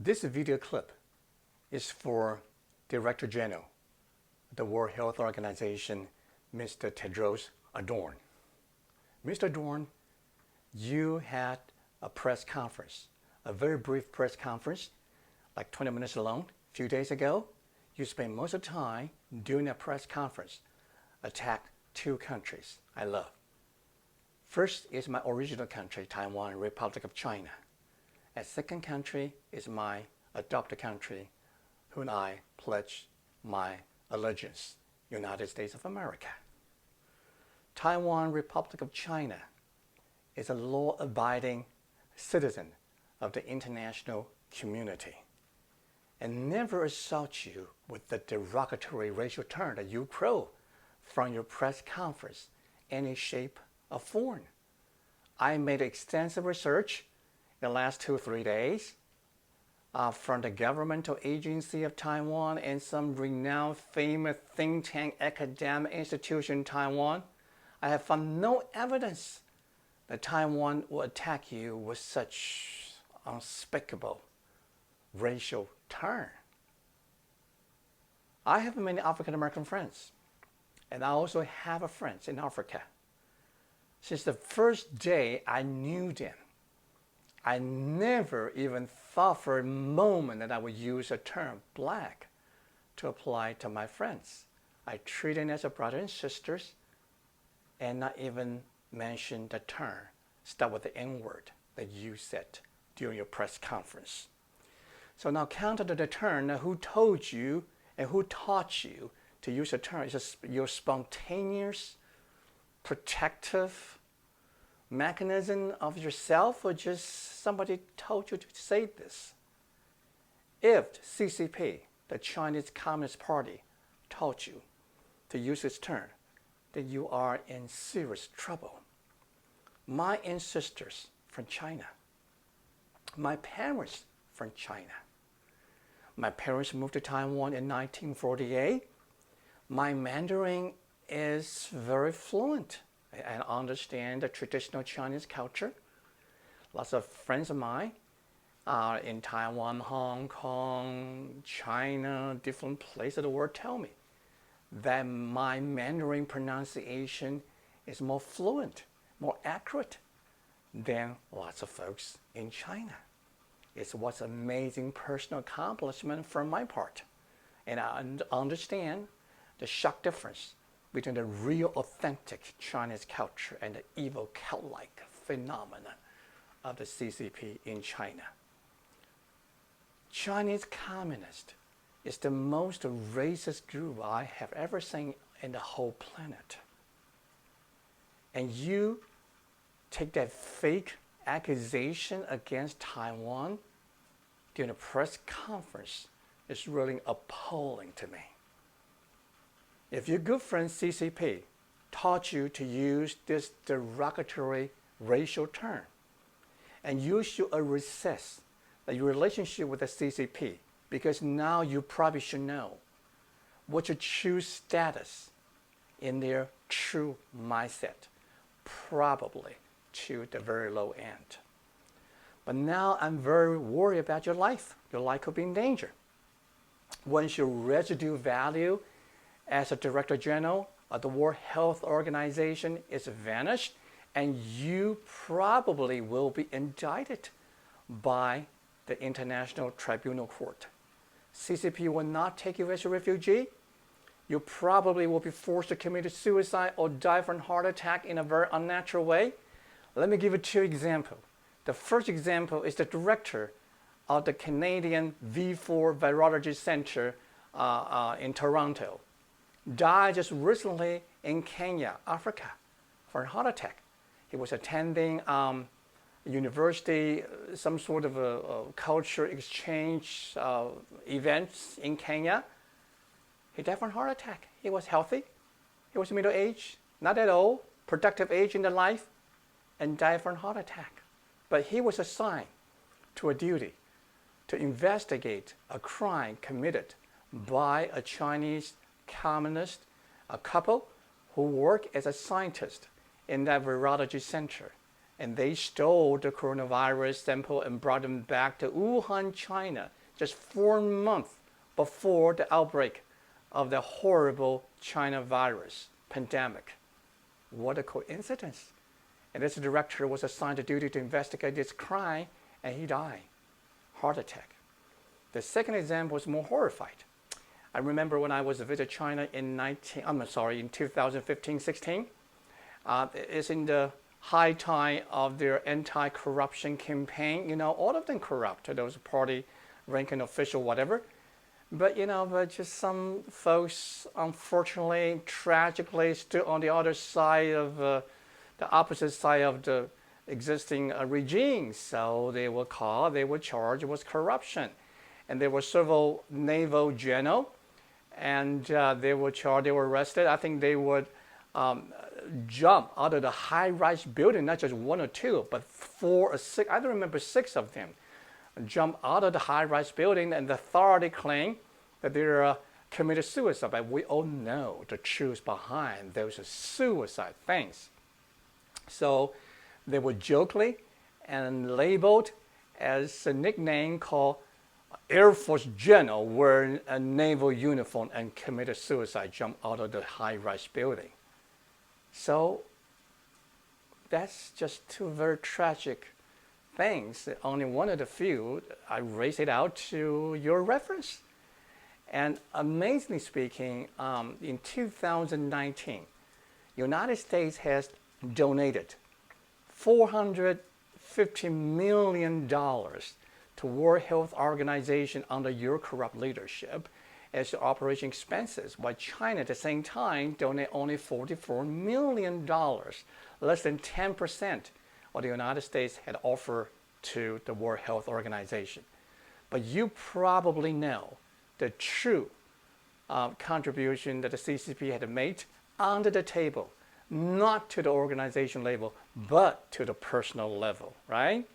This video clip is for Director General of the World Health Organization, Mr. Tedros Adhanom. Mr. Adhanom, you had a press conference, a very brief press conference, like 20 minutes alone, a few days ago. You spent most of the time during a press conference attack two countries I love. First is my original country, Taiwan, Republic of China. And second country is my adopted country, whom I pledge my allegiance, United States of America. Taiwan, Republic of China is a law-abiding citizen of the international community and never assault you with the derogatory racial term that you quote from your press conference, any shape or form. I made extensive research in the last 2 or 3 days from the governmental agency of Taiwan and some renowned famous think tank academic institution in Taiwan. I have found no evidence that Taiwan will attack you with such unspeakable racial term. I have many African American friends, and I also have friends in Africa. Since the first day I knew them, I never even thought for a moment that I would use the term black to apply to my friends. I treat them as a brother and sisters and not even mention the term, start with the N-word that you said during your press conference. So now counter to the term, now who told you and who taught you to use the term? Is just your spontaneous, protective mechanism of yourself, or just somebody told you to say this? If CCP, the Chinese Communist Party, taught you to use this term, then you are in serious trouble. My ancestors from China, my parents from China. My parents moved to Taiwan in 1948. My Mandarin is very fluent. I understand the traditional Chinese culture. Lots of friends of mine in Taiwan, Hong Kong, China, different places of the world tell me that my Mandarin pronunciation is more fluent, more accurate than lots of folks in China. It's what's amazing personal accomplishment from my part. And I understand the sharp difference between the real authentic Chinese culture and the evil cult-like phenomenon of the CCP in China. Chinese Communist is the most racist group I have ever seen in the whole planet. And you take that fake accusation against Taiwan during a press conference is really appalling to me. If your good friend CCP taught you to use this derogatory racial term, and you should resist your relationship with the CCP, because now you probably should know what your true status in their true mindset, probably to the very low end. But now I'm very worried about your life. Your life could be in danger. Once your residue value as a Director General of the World Health Organization is vanished, and you probably will be indicted by the International Tribunal Court. CCP will not take you as a refugee. You probably will be forced to commit suicide or die from a heart attack in a very unnatural way. Let me give you 2 examples. The first example is the director of the Canadian V4 Virology Center in Toronto. Died just recently in Kenya, Africa, for a heart attack. He was attending university, some sort of a culture exchange events in Kenya. He died from a heart attack. He was healthy. He was middle-aged, not that old, productive age in their life, and died from a heart attack. But he was assigned to a duty to investigate a crime committed by a Chinese communist, a couple who work as a scientist in that virology center. and they stole the coronavirus sample and brought them back to Wuhan, China, just 4 months before the outbreak of the horrible China virus pandemic. What a coincidence. And this director was assigned the duty to investigate this crime, and he died. Heart attack. The second example was more horrified. I remember when I was visiting China in 2015-16. It's in the high time of their anti-corruption campaign. You know, all of them corrupt. Those party, ranking official, whatever. But just some folks, unfortunately, tragically, stood on the other side of the opposite side of the existing regime. So they were charged with corruption, and there were several naval generals, and they were charged. They were arrested. I think they would jump out of the high-rise building, not just one or two, but 4 or 6. I don't remember 6 of them. Jump out of the high-rise building, and the authority claim that they committed suicide. But we all know the truth behind those suicide things. So they were jokingly and labeled as a nickname called Air Force General, wearing a naval uniform and committed suicide, jumped out of the high-rise building. So that's just 2 very tragic things. Only one of the few. I raised it out to your reference. And amazingly speaking, in 2019, United States has donated $450 million to World Health Organization under your corrupt leadership as operation expenses, while China at the same time donated only $44 million, less than 10% what the United States had offered to the World Health Organization. But you probably know the true contribution that the CCP had made under the table, not to the organization level, but to the personal level, right?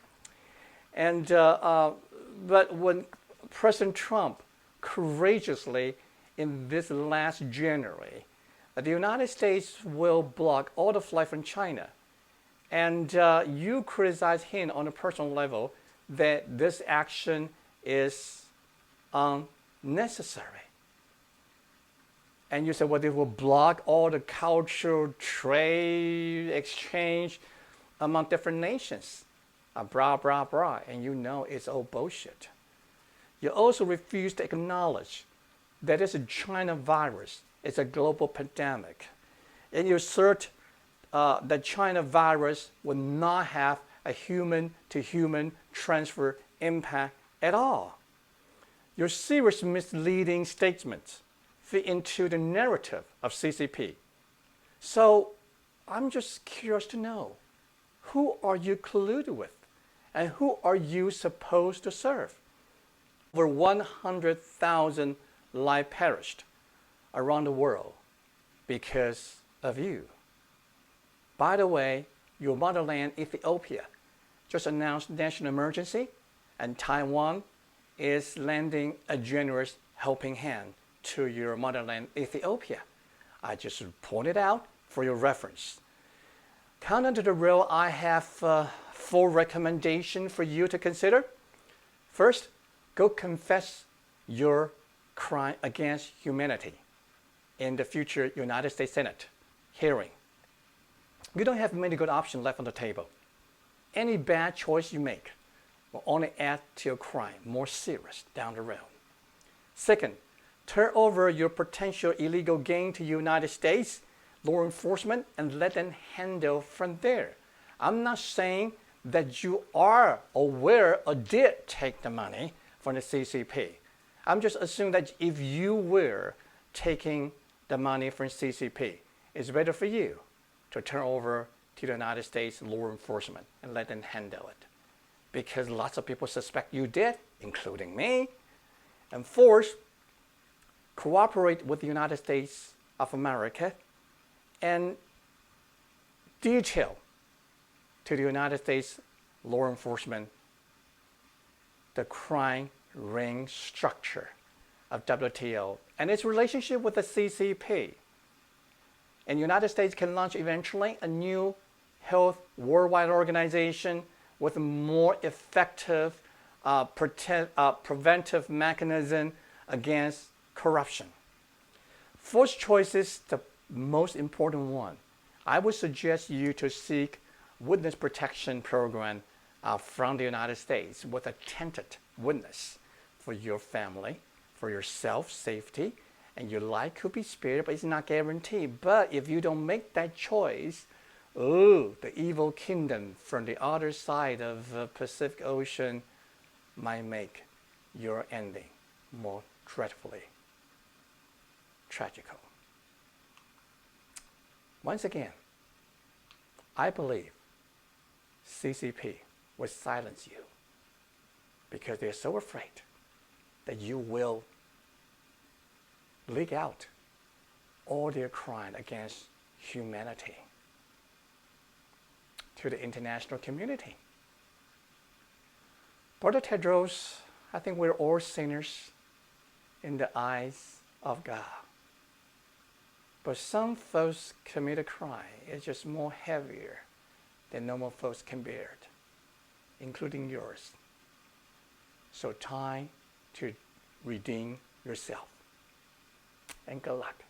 And but when President Trump courageously, in this last January, the United States will block all the flight from China, and you criticize him on a personal level that this action is unnecessary. And you say, well, they will block all the cultural trade exchange among different nations. Blah, blah, blah. And you know it's all bullshit. You also refuse to acknowledge that it's a China virus. It's a global pandemic. And you assert that China virus will not have a human-to-human transfer impact at all. Your serious misleading statements fit into the narrative of CCP. So I'm just curious to know, who are you colluded with? And who are you supposed to serve? Over 100,000 lives perished around the world because of you. By the way, your motherland, Ethiopia, just announced national emergency, and Taiwan is lending a generous helping hand to your motherland, Ethiopia. I just pointed out for your reference. Counter to the real, I have 4 recommendations for you to consider. First, go confess your crime against humanity in the future United States Senate hearing. You don't have many good options left on the table. Any bad choice you make will only add to your crime, more serious down the road. Second, turn over your potential illegal gain to United States law enforcement and let them handle from there. I'm not saying that you are aware or did take the money from the CCP. I'm just assuming that if you were taking the money from CCP, it's better for you to turn over to the United States law enforcement and let them handle it. Because lots of people suspect you did, including me. And fourth, cooperate with the United States of America and detail to the United States law enforcement the crime ring structure of WTO and its relationship with the CCP. And the United States can launch eventually a new Health Worldwide Organization with a more effective preventive mechanism against corruption. Fourth choice is the most important one. I would suggest you to seek witness protection program from the United States with a tainted witness for your family, for yourself, safety, and your life could be spared, but it's not guaranteed. But if you don't make that choice, the evil kingdom from the other side of the Pacific Ocean might make your ending more dreadfully tragical. Once again, I believe CCP will silence you because they're so afraid that you will leak out all their crime against humanity to the international community. Brother Tedros, I think we're all sinners in the eyes of God. But some folks commit a crime. It's just more heavier than normal folks can bear it, including yours. So time to redeem yourself. And good luck.